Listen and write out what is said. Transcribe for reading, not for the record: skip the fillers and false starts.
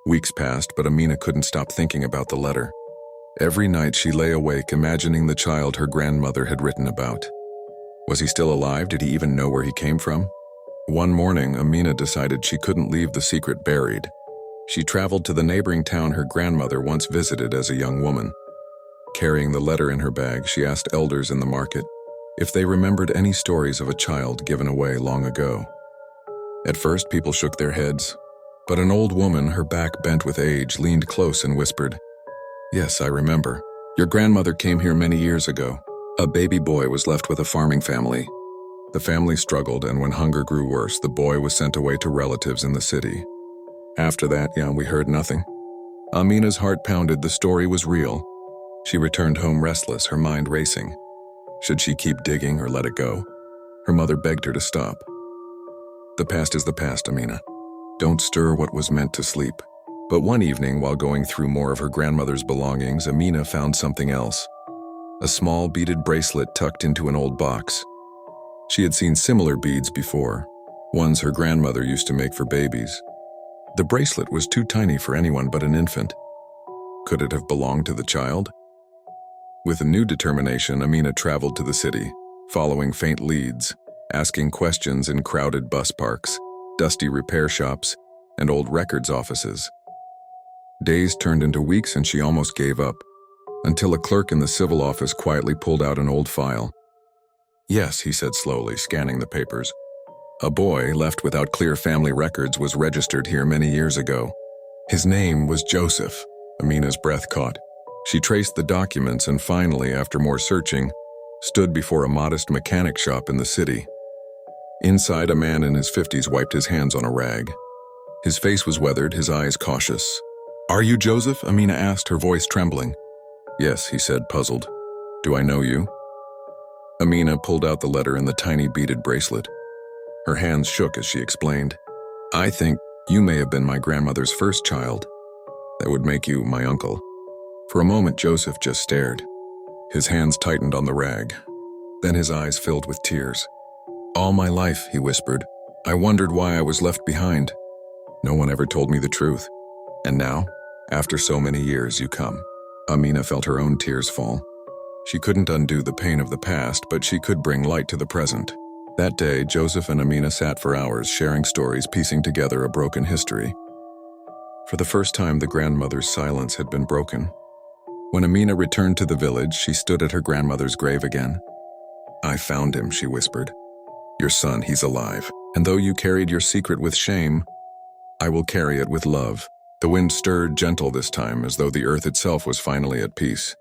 Weeks passed, but Amina couldn't stop thinking about the letter. Every night she lay awake imagining the child her grandmother had written about. Was he still alive? Did he even know where he came from? One morning, Amina decided she couldn't leave the secret buried. She traveled to the neighboring town her grandmother once visited as a young woman. Carrying the letter in her bag, she asked elders in the market if they remembered any stories of a child given away long ago. At first, people shook their heads, but an old woman, her back bent with age, leaned close and whispered, "Yes, I remember. Your grandmother came here many years ago. A baby boy was left with a farming family. The family struggled, and when hunger grew worse, the boy was sent away to relatives in the city. After that, we heard nothing." Amina's heart pounded. The story was real. She returned home restless, her mind racing. Should she keep digging or let it go? Her mother begged her to stop. "The past is the past, Amina. Don't stir what was meant to sleep." But one evening, while going through more of her grandmother's belongings, Amina found something else. A small beaded bracelet tucked into an old box. She had seen similar beads before, ones her grandmother used to make for babies. The bracelet was too tiny for anyone but an infant. Could it have belonged to the child? With a new determination, Amina traveled to the city, following faint leads, asking questions in crowded bus parks, dusty repair shops, and old records offices. Days turned into weeks and she almost gave up, until a clerk in the civil office quietly pulled out an old file. "Yes," he said slowly, scanning the papers. "A boy left without clear family records was registered here many years ago. His name was Joseph." Amina's breath caught. She traced the documents and finally, after more searching, stood before a modest mechanic shop in the city. Inside, a man in his 50s wiped his hands on a rag. His face was weathered, his eyes cautious. "Are you Joseph?" Amina asked, her voice trembling. "Yes," he said, puzzled. "Do I know you?" Amina pulled out the letter and the tiny beaded bracelet. Her hands shook as she explained, "I think you may have been my grandmother's first child. That would make you my uncle." For a moment, Joseph just stared. His hands tightened on the rag. Then his eyes filled with tears. "All my life," he whispered, "I wondered why I was left behind. No one ever told me the truth. And now, after so many years, you come." Amina felt her own tears fall. She couldn't undo the pain of the past, but she could bring light to the present. That day, Joseph and Amina sat for hours, sharing stories, piecing together a broken history. For the first time, the grandmother's silence had been broken. When Amina returned to the village, she stood at her grandmother's grave again. "I found him," she whispered. "Your son, he's alive. And though you carried your secret with shame, I will carry it with love." The wind stirred, gentle this time, as though the earth itself was finally at peace.